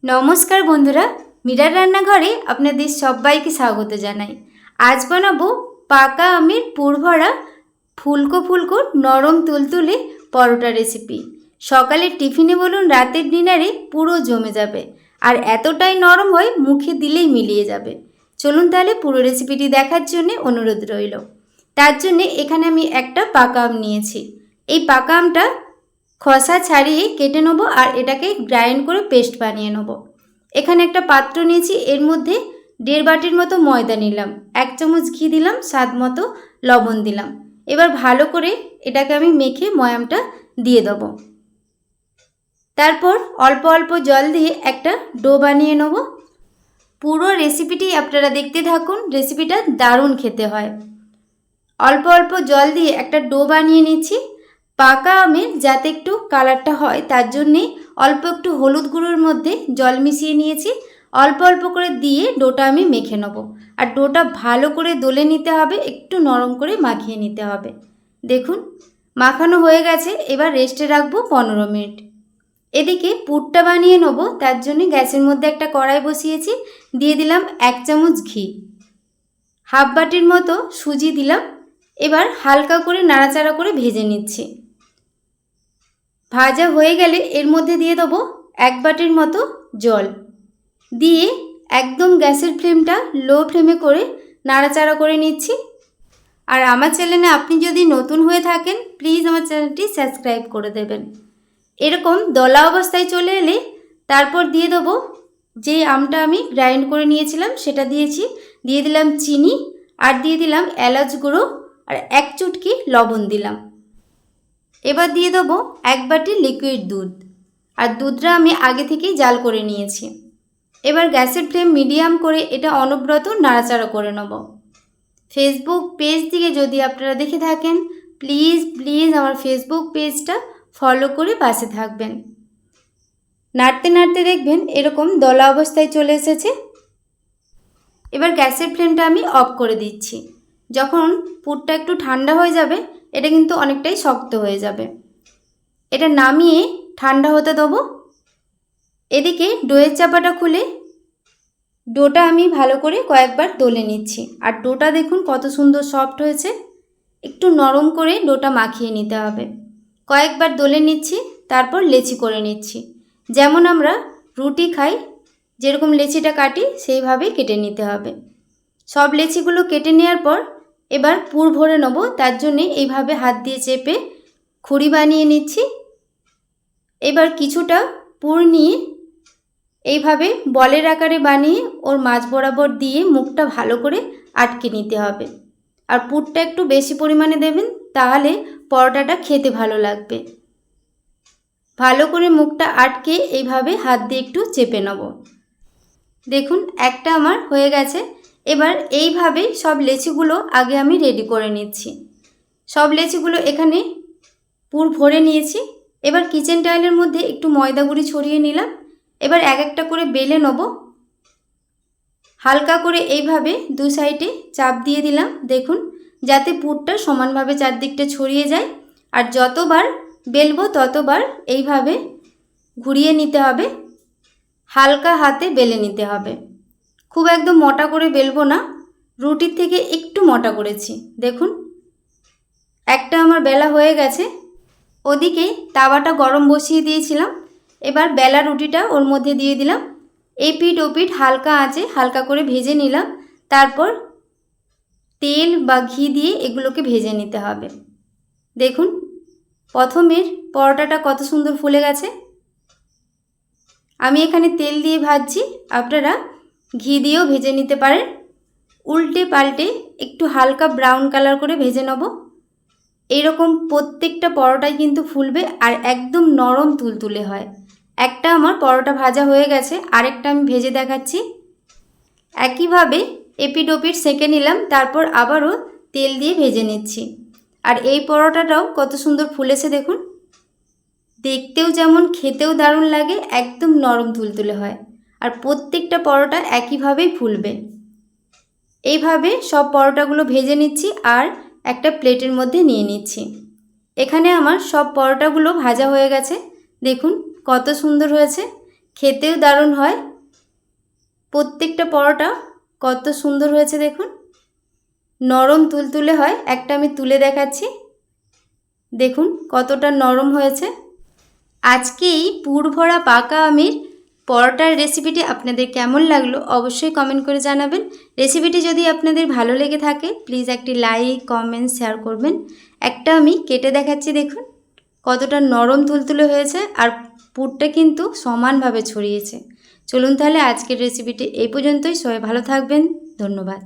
নমস্কার বন্ধুরা, মীরার রান্নাঘরে আপনাদের সবাইকে স্বাগত জানাই। আজ বানাবো পাকা আমের পুরভরা ফুলকো ফুলকো নরম তুলতুলে পরোটা রেসিপি। সকালের টিফিনে বলুন রাতের ডিনারে পুরো জমে যাবে, আর এতটাই নরম হয় মুখে দিলেই মিলিয়ে যাবে। চলুন তাহলে পুরো রেসিপিটি দেখার জন্য অনুরোধ রইল। তার জন্যে এখানে আমি একটা পাকা আম নিয়েছি। এই পাকা আমটা খোসা ছাড়িয়ে কেটে নেবো আর এটাকে গ্রাইন্ড করে পেস্ট বানিয়ে নেবো। এখানে একটা পাত্র নিয়েছি, এর মধ্যে 1.5 বাটির মতো ময়দা নিলাম, 1 চামচ ঘি দিলাম, স্বাদ মতো লবণ দিলাম। এবার ভালো করে এটাকে আমি মেখে ময়ামটা দিয়ে দেবো। তারপর অল্প অল্প জল দিয়ে একটা ডো বানিয়ে নেব। পুরো রেসিপিটি আপনারা দেখতে থাকুন, রেসিপিটা দারুণ খেতে হয়। অল্প অল্প জল দিয়ে একটা ডো বানিয়ে নিচ্ছি। পাকা আমের যাতে একটু কালারটা হয় তার জন্যে অল্প একটু হলুদ গুঁড়োর মধ্যে জল মিশিয়ে নিয়েছি। অল্প অল্প করে দিয়ে ডোটা আমি মেখে নেব। আর ডোটা ভালো করে দলে নিতে হবে, একটু নরম করে মাখিয়ে নিতে হবে। দেখুন মাখানো হয়ে গেছে, এবার রেস্টে রাখবো 15 মিনিট। এদিকে পুরটা বানিয়ে নেব, তার জন্য গ্যাসের মধ্যে একটা কড়াই বসিয়েছি, দিয়ে দিলাম 1 চামচ ঘি, হাফ বাটির মতো সুজি দিলাম। এবার হালকা করে নাড়াচাড়া করে ভেজে নিচ্ছি। ভাজা হয়ে গেলে এর মধ্যে দিয়ে দেবো 1 বাটির মতো জল, দিয়ে একদম গ্যাসের ফ্লেমটা লো ফ্লেমে করে নাড়াচাড়া করে নিচ্ছি। আর আমার চ্যানেলে আপনি যদি নতুন হয়ে থাকেন প্লিজ আমার চ্যানেলটি সাবস্ক্রাইব করে দেবেন। এরকম দলা অবস্থায় চলে এলে তারপর দিয়ে দেবো যে আমটা আমি গ্রাইন্ড করে নিয়েছিলাম সেটা দিয়েছি, দিয়ে দিলাম চিনি, আর দিয়ে দিলাম এলাচ গুঁড়ো, আর 1 চুটকি লবণ দিলাম। এবার দিয়ে দেবো 1 বাটি লিকুইড দুধ, আর দুধটা আমি আগে থেকেই জাল করে নিয়েছি। এবার গ্যাসের ফ্লেম মিডিয়াম করে এটা অনবরত নাড়াচাড়া করে নেব। ফেসবুক পেজ থেকে যদি আপনারা দেখে থাকেন প্লিজ প্লিজ আমার ফেসবুক পেজটা ফলো করে পাশে থাকবেন। নাড়তে নাড়তে দেখবেন এরকম দলা অবস্থায় চলে এসেছে। এবার গ্যাসের ফ্লেমটা আমি অফ করে দিচ্ছি। যখন পুরটা একটু ঠান্ডা হয়ে যাবে এটা কিন্তু অনেকটাই শক্ত হয়ে যাবে। এটা নামিয়ে ঠান্ডা হতে দেবো। এদিকে ডোয়ের চাপাটা খুলে ডোটা আমি ভালো করে কয়েকবার দলে নিচ্ছি। আর ডোটা দেখুন কত সুন্দর সফট হয়েছে। একটু নরম করে ডোটা মাখিয়ে নিতে হবে। কয়েকবার দলে নিচ্ছি, তারপর লেচি করে নিচ্ছি। যেমন আমরা রুটি খাই যেরকম লেচিটা কাটি সেইভাবেই কেটে নিতে হবে। সব লেচিগুলো কেটে নেওয়ার পর এবার পুর ভরে নেব। তার জন্যে এইভাবে হাত দিয়ে চেপে খুঁড়ি বানিয়ে নিচ্ছি। এবার কিছুটা পুর নিয়ে এইভাবে বলের আকারে বানিয়ে ওর মাঝ বরাবর দিয়ে মুখটা ভালো করে আটকে নিতে হবে। আর পুরটা একটু বেশি পরিমাণে দেবেন, তাহলে পরোটাটা খেতে ভালো লাগবে। ভালো করে মুখটা আটকে এইভাবে হাত দিয়ে একটু চেপে নেব। দেখুন একটা আমার হয়ে গেছে। এবার এইভাবে সব লেচিগুলো আগে আমি রেডি করে নিচ্ছি। সব লেচিগুলো এখানে পুর ভরে নিয়েছি। এবার কিচেন টাইলের মধ্যে একটু ময়দা গুঁড়ি ছড়িয়ে নিলাম। এবার এক একটা করে বেলে নেব। হালকা করে এইভাবে দু সাইডে চাপ দিয়ে দিলাম, দেখুন যাতে পুরটা সমানভাবে চারদিকটা ছড়িয়ে যায়। আর যতবার বেলবো ততবার এইভাবে ঘুরিয়ে নিতে হবে, হালকা হাতে বেলে নিতে হবে। খুব একদম মোটা করে বেলবো না, রুটির থেকে একটু মোটা করেছি। দেখুন একটা আমার বেলা হয়ে গেছে। ওদিকে তাওয়াটা গরম বসিয়ে দিয়েছিলাম। এবার বেলা রুটিটা ওর মধ্যে দিয়ে দিলাম। এই পিঠ ও পিঠ হালকা আঁচে হালকা করে ভেজে নিলাম। তারপর তেল বা ঘি দিয়ে এগুলোকে ভেজে নিতে হবে। দেখুন প্রথমের পরোটাটা কত সুন্দর ফুলে গেছে। আমি এখানে তেল দিয়ে ভাজছি, আপনারা ঘি দিয়েও ভেজে নিতে পারেন। উল্টে পাল্টে একটু হালকা ব্রাউন কালার করে ভেজে নেব। এইরকম প্রত্যেকটা পরোটাই কিন্তু ফুলবে আর একদম নরম তুলতুলে হয়। একটা আমার পরোটা ভাজা হয়ে গেছে, আরেকটা আমি ভেজে দেখাচ্ছি। একইভাবে এপিঠ ওপিঠ সেঁকে নিলাম, তারপর আবারও তেল দিয়ে ভেজে নিচ্ছি। আর এই পরোটাটাও কত সুন্দর ফুলেছে দেখুন। দেখতেও যেমন খেতেও দারুণ লাগে, একদম নরম তুলতুলে হয়। আর প্রত্যেকটা পরোটা একইভাবেই ফুলবে। এইভাবে সব পরোটাগুলো ভেজে নিচ্ছি আর একটা প্লেটের মধ্যে নিয়ে নিচ্ছি। এখানে আমার সব পরোটাগুলো ভাজা হয়ে গেছে। দেখুন কত সুন্দর হয়েছে, খেতেও দারুণ হয়। প্রত্যেকটা পরোটা কত সুন্দর হয়েছে দেখুন, নরম তুলতুলে হয়। একটা আমি তুলে দেখাচ্ছি, দেখুন কতটা নরম হয়েছে। আজকে এই পুর ভরা পাকা আমের পরোটার রেসিপিটি আপনাদের কেমন লাগলো অবশ্যই কমেন্ট করে জানাবেন। রেসিপিটি যদি আপনাদের ভালো লেগে থাকে প্লিজ একটি লাইক, কমেন্ট, শেয়ার করবেন। একটা আমি কেটে দেখাচ্ছি, দেখুন কতটা নরম তুলতুলে হয়েছে আর পুরটা কিন্তু সমানভাবে ছড়িয়েছে। চলুন তাহলে আজকের রেসিপিটি এই পর্যন্তই। সবাই ভালো থাকবেন, ধন্যবাদ।